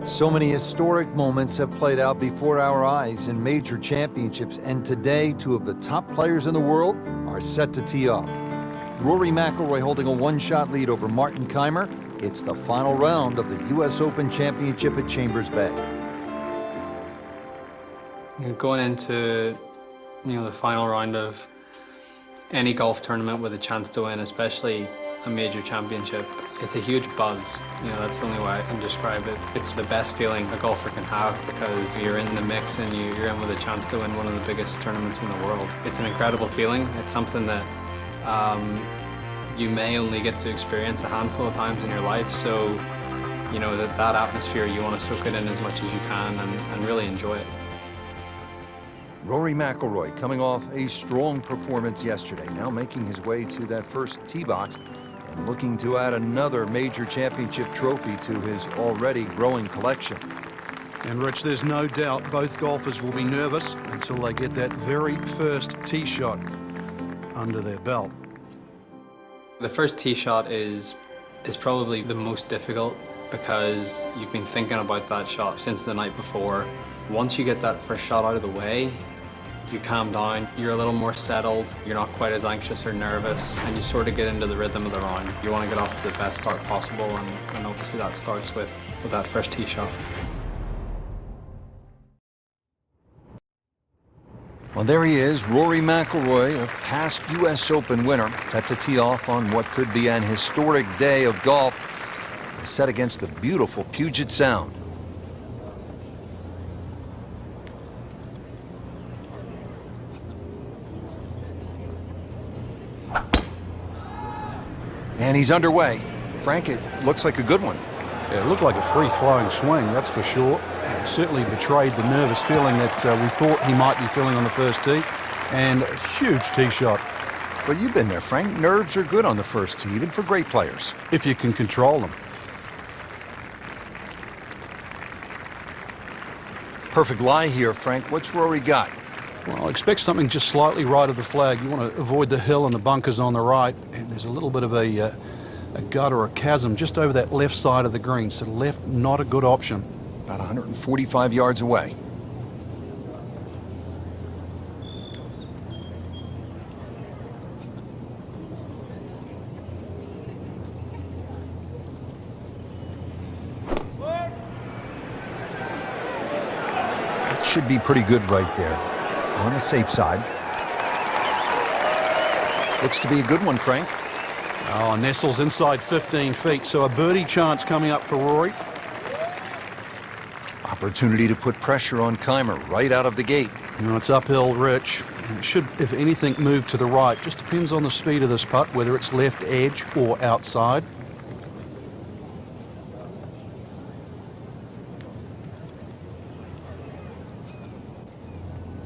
So many historic moments have played out before our eyes in major championships, and today, two of the top players in the world are set to tee off. Rory McIlroy holding a one-shot lead over Martin Kaymer. It's the final round of the U.S. Open Championship at Chambers Bay. Going into, the final round of any golf tournament with a chance to win, especially a major championship, it's a huge buzz. That's the only way I can describe it. It's the best feeling a golfer can have because you're in the mix and you're in with a chance to win one of the biggest tournaments in the world. It's an incredible feeling. It's something that you may only get to experience a handful of times in your life. So, that atmosphere, you want to soak it in as much as you can and really enjoy it. Rory McIlroy coming off a strong performance yesterday, now making his way to that first tee box and looking to add another major championship trophy to his already growing collection. And Rich, there's no doubt both golfers will be nervous until they get that very first tee shot under their belt. The first tee shot is probably the most difficult because you've been thinking about that shot since the night before. Once you get that first shot out of the way, you calm down, you're a little more settled, you're not quite as anxious or nervous, and you sort of get into the rhythm of the round. You want to get off to the best start possible, and obviously that starts with that first tee shot. Well, there he is, Rory McIlroy, a past U.S. Open winner, set to tee off on what could be an historic day of golf, set against the beautiful Puget Sound. And he's underway. Frank, it looks like a good one. Yeah, it looked like a free-flowing swing, that's for sure. It certainly betrayed the nervous feeling that we thought he might be feeling on the first tee. And a huge tee shot. Well, you've been there, Frank. Nerves are good on the first tee, even for great players. If you can control them. Perfect lie here, Frank. What's Rory got? Well, expect something just slightly right of the flag. You want to avoid the hill and the bunkers on the right. And there's a little bit of a gut or a chasm just over that left side of the green. So left, not a good option. About 145 yards away. That should be pretty good right there. On the safe side. Looks to be a good one, Frank. Oh, nestles inside 15 feet, so a birdie chance coming up for Rory. Opportunity to put pressure on Kaymer right out of the gate. It's uphill, Rich. And it should, if anything, move to the right. Just depends on the speed of this putt, whether it's left edge or outside.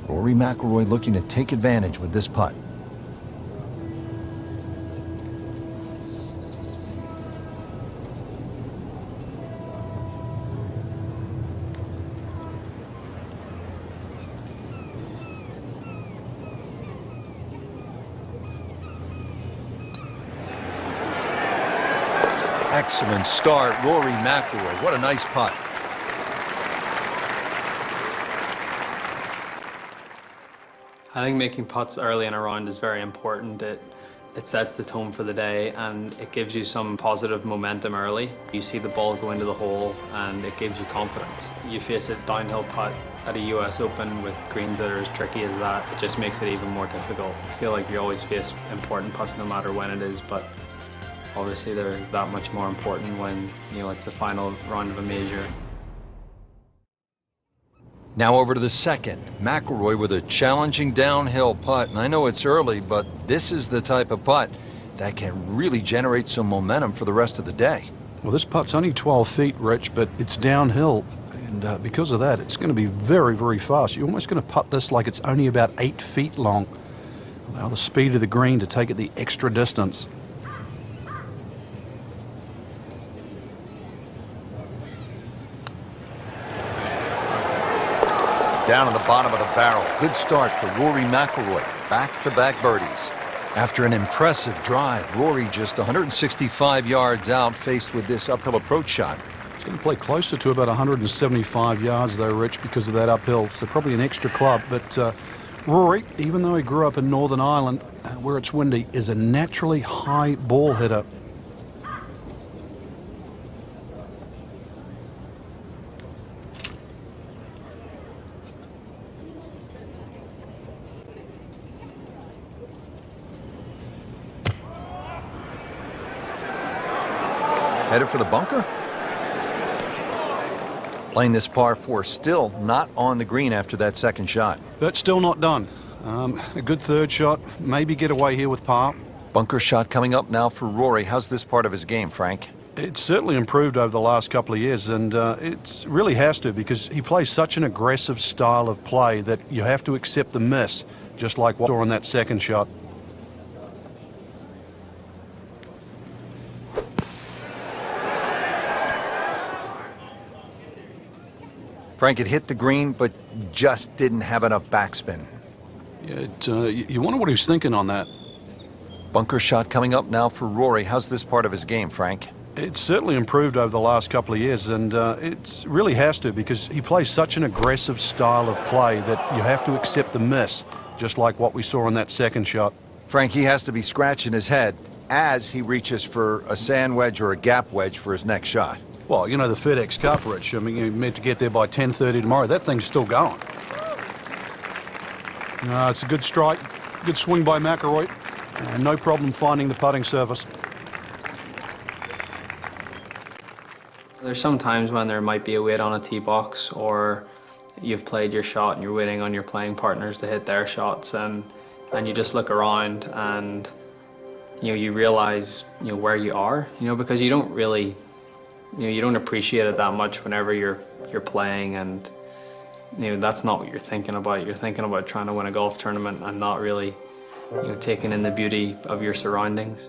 Rory McIlroy looking to take advantage with this putt. Excellent start, Rory McIlroy. What a nice putt. I think making putts early in a round is very important. It sets the tone for the day and it gives you some positive momentum early. You see the ball go into the hole and it gives you confidence. You face a downhill putt at a US Open with greens that are as tricky as that, it just makes it even more difficult. I feel like you always face important putts no matter when it is, but obviously they're that much more important when it's the final round of a major. Now over to the second. McIlroy with a challenging downhill putt. And I know it's early, but this is the type of putt that can really generate some momentum for the rest of the day. Well, this putt's only 12 feet, Rich, but it's downhill. And because of that, it's going to be very, very fast. You're almost going to putt this like it's only about 8 feet long. Allow the speed of the green to take it the extra distance. Down at the bottom of the barrel. Good start for Rory McIlroy. Back-to-back birdies. After an impressive drive, Rory just 165 yards out, faced with this uphill approach shot. It's going to play closer to about 175 yards though, Rich, because of that uphill. So probably an extra club. But Rory, even though he grew up in Northern Ireland, where it's windy, is a naturally high ball hitter. Headed for the bunker? Playing this par 4, still not on the green after that second shot. That's still not done. A good third shot, maybe get away here with par. Bunker shot coming up now for Rory. How's this part of his game, Frank? It's certainly improved over the last couple of years, and it really has to, because he plays such an aggressive style of play that you have to accept the miss, just like what we saw in that second shot. Frank, it hit the green, but just didn't have enough backspin. Yeah, you wonder what he's thinking on that. Bunker shot coming up now for Rory. How's this part of his game, Frank? It's certainly improved over the last couple of years, and it really has to, because he plays such an aggressive style of play that you have to accept the miss, just like what we saw in that second shot. Frank, he has to be scratching his head as he reaches for a sand wedge or a gap wedge for his next shot. Well, you know the FedEx Cup, Rich. I mean, you're meant to get there by 10:30 tomorrow. That thing's still going. No, it's a good strike. Good swing by McIlroy. No problem finding the putting surface. There's some times when there might be a wait on a tee box, or you've played your shot and you're waiting on your playing partners to hit their shots, and you just look around and you realize where you are, because you don't really you don't appreciate it that much whenever you're playing, and that's not what you're thinking about. You're thinking about trying to win a golf tournament and not really taking in the beauty of your surroundings.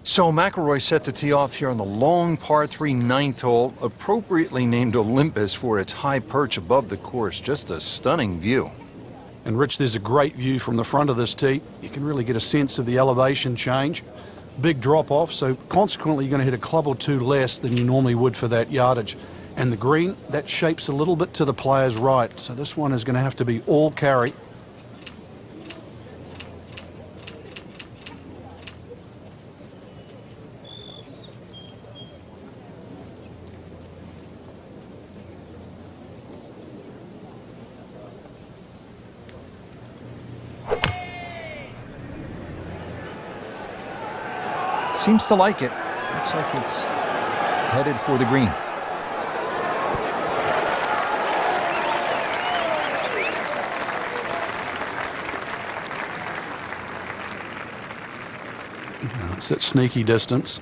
So McIlroy set to tee off here on the long par 3 ninth hole, appropriately named Olympus for its high perch above the course. Just a stunning view. And Rich, there's a great view from the front of this tee. You can really get a sense of the elevation change. Big drop off, so consequently you're going to hit a club or two less than you normally would for that yardage. And the green, that shapes a little bit to the player's right, so this one is going to have to be all carry. Seems to like it. Looks like it's headed for the green. It's that sneaky distance.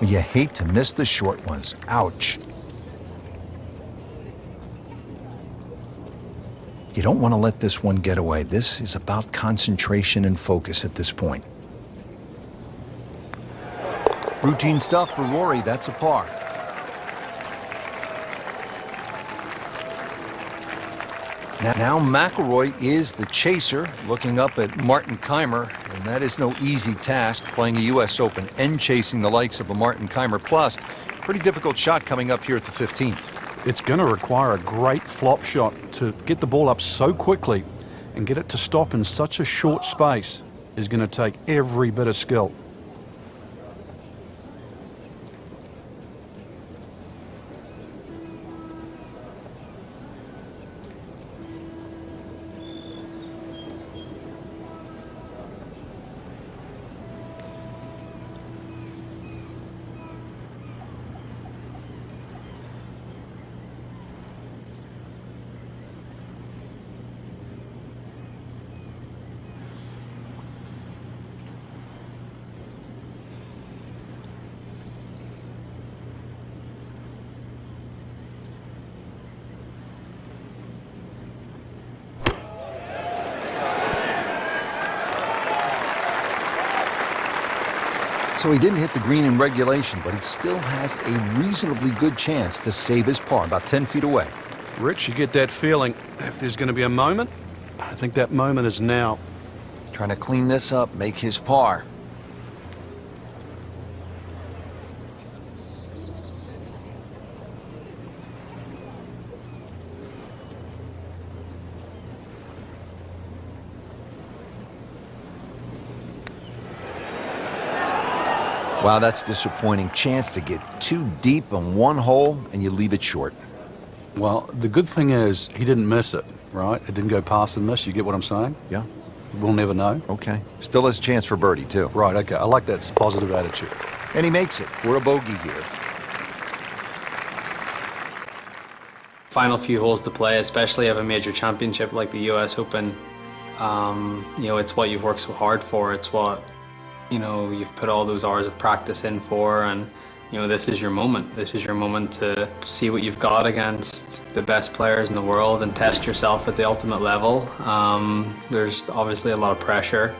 You hate to miss the short ones. Ouch. You don't want to let this one get away. This is about concentration and focus at this point. Routine stuff for Rory. That's a par. Now McIlroy is the chaser, looking up at Martin Kaymer, and that is no easy task, playing a U.S. Open and chasing the likes of a Martin Kaymer. Plus, pretty difficult shot coming up here at the 15th. It's going to require a great flop shot to get the ball up so quickly and get it to stop in such a short space is going to take every bit of skill. So he didn't hit the green in regulation, but he still has a reasonably good chance to save his par, about 10 feet away. Rich, you get that feeling if there's going to be a moment, I think that moment is now. Trying to clean this up, make his par. Wow, that's disappointing. Chance to get too deep on one hole, and you leave it short. Well, the good thing is he didn't miss it, right? It didn't go past and miss. You get what I'm saying? Yeah. We'll never know. Okay. Still has a chance for birdie, too. Right, okay. I like that positive attitude. And he makes it for a bogey here. Final few holes to play, especially of a major championship like the US Open. You know, it's what you've worked so hard for. It's what, you know, you've put all those hours of practice in for, and you know, this is your moment. This is your moment to see what you've got against the best players in the world and test yourself at the ultimate level. There's obviously a lot of pressure.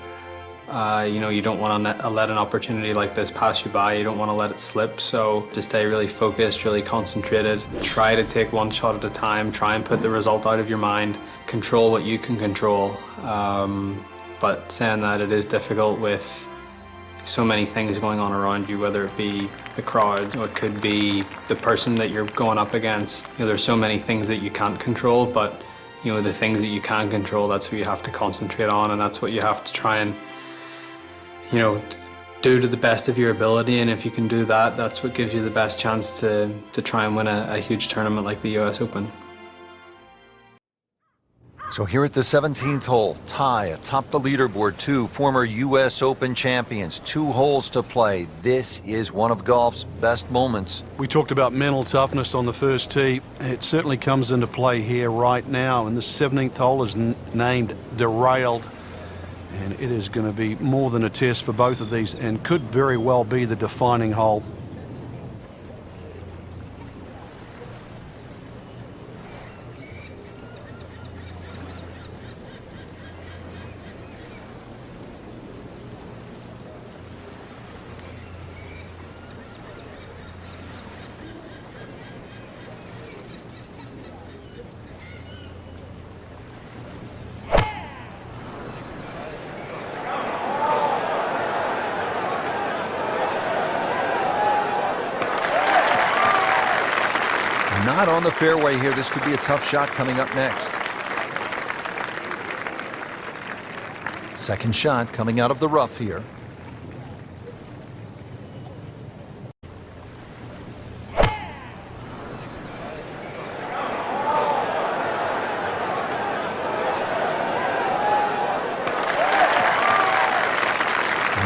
You know, you don't want to let an opportunity like this pass you by. You don't want to let it slip. So to stay really focused, really concentrated, try to take one shot at a time, try and put the result out of your mind, control what you can control. But saying that, it is difficult with so many things going on around you, whether it be the crowd or it could be the person that you're going up against. You know, there's so many things that you can't control, but you know, the things that you can control, that's what you have to concentrate on, and that's what you have to try and, you know, do to the best of your ability. And if you can do that, that's what gives you the best chance to try and win a huge tournament like the US Open. So here at the 17th hole, tie atop the leaderboard, two former U.S. Open champions, 2 holes to play. This is one of golf's best moments. We talked about mental toughness on the first tee. It certainly comes into play here right now, and the 17th hole is named Derailed, and it is going to be more than a test for both of these and could very well be the defining hole. Not on the fairway here. This could be a tough shot coming up next. Second shot coming out of the rough here.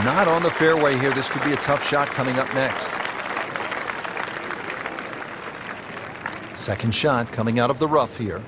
Not on the fairway here. This could be a tough shot coming up next. Second shot coming out of the rough here.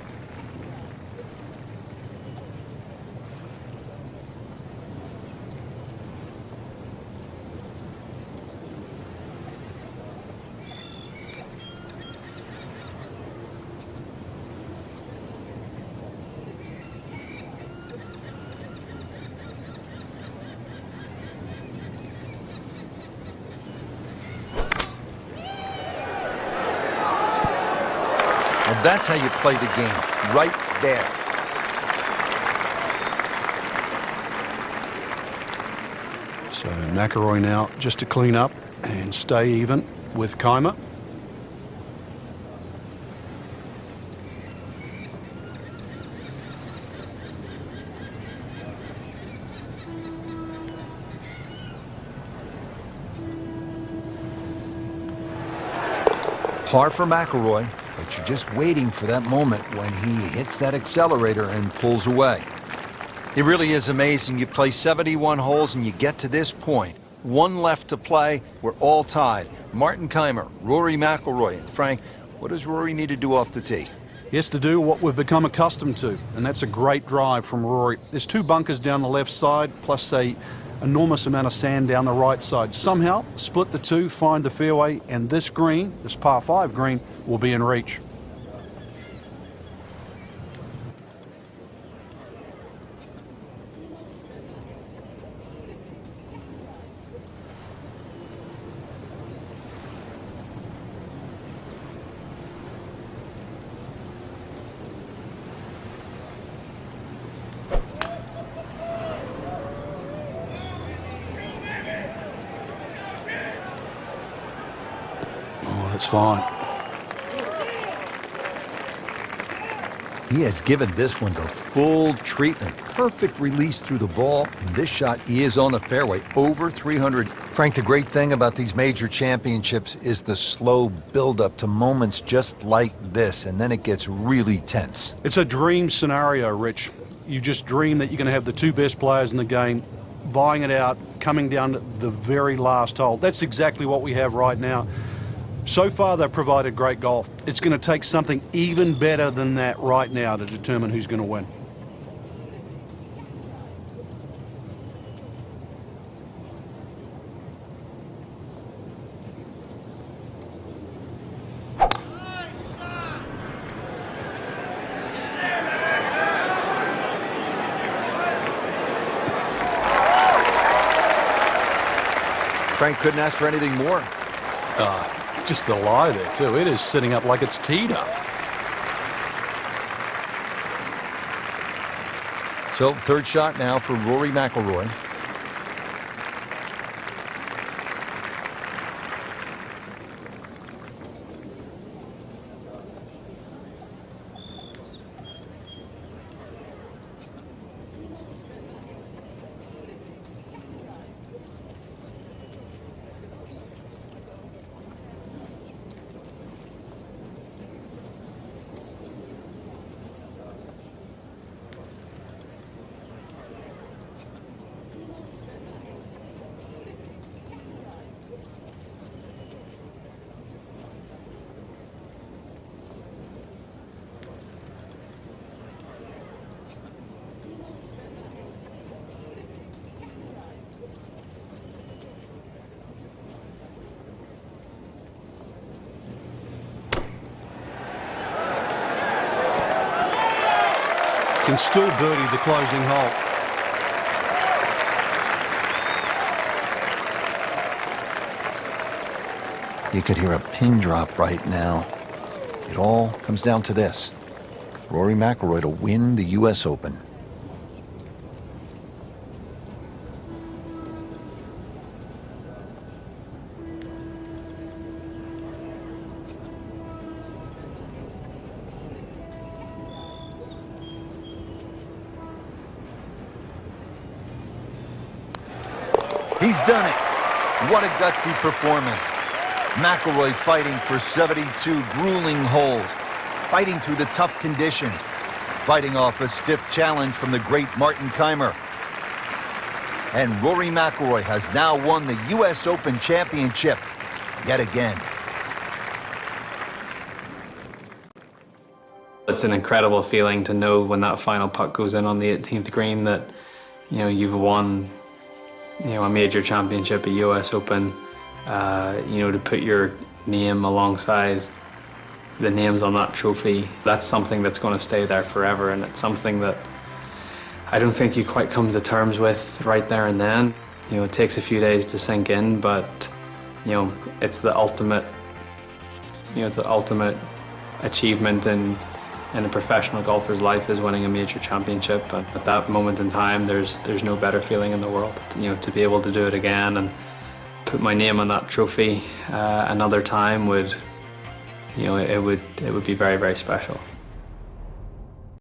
Well, that's how you play the game, right there. So McIlroy now just to clean up and stay even with Keimer. Par for McIlroy, but you're just waiting for that moment when he hits that accelerator and pulls away. It really is amazing. You play 71 holes and you get to this point. 1 left to play. We're all tied. Martin Keimer, Rory McIlroy, and Frank, what does Rory need to do off the tee? He has to do what we've become accustomed to, and that's a great drive from Rory. There's 2 bunkers down the left side, plus a enormous amount of sand down the right side. Somehow split the 2, find the fairway, and this green, this par 5 green, will be in reach. That's fine. He has given this one the full treatment. Perfect release through the ball. This shot, he is on the fairway, over 300. Frank, the great thing about these major championships is the slow build-up to moments just like this, and then it gets really tense. It's a dream scenario, Rich. You just dream that you're going to have the two best players in the game vying it out, coming down to the very last hole. That's exactly what we have right now. So far, they've provided great golf. It's going to take something even better than that right now to determine who's going to win. Frank couldn't ask for anything more. Just the lie there, too. It is sitting up like it's teed up. So, third shot now for Rory McIlroy. Can still birdie the closing hole. You could hear a pin drop right now. It all comes down to this. Rory McIlroy to win the U.S. Open. He's done it. What a gutsy performance. McIlroy fighting for 72 grueling holes, fighting through the tough conditions, fighting off a stiff challenge from the great Martin Kaymer. And Rory McIlroy has now won the U.S. Open Championship yet again. It's an incredible feeling to know when that final putt goes in on the 18th green that, you know, you've won, you know, a major championship, a US Open, you know, to put your name alongside the names on that trophy. That's something that's going to stay there forever, and it's something that I don't think you quite come to terms with right there and then. You know, it takes a few days to sink in, but, you know, it's the ultimate, you know, it's the ultimate achievement in a professional golfer's life is winning a major championship. And at that moment in time, there's no better feeling in the world. You know, to be able to do it again and put my name on that trophy another time would, you know, it would be very, very special.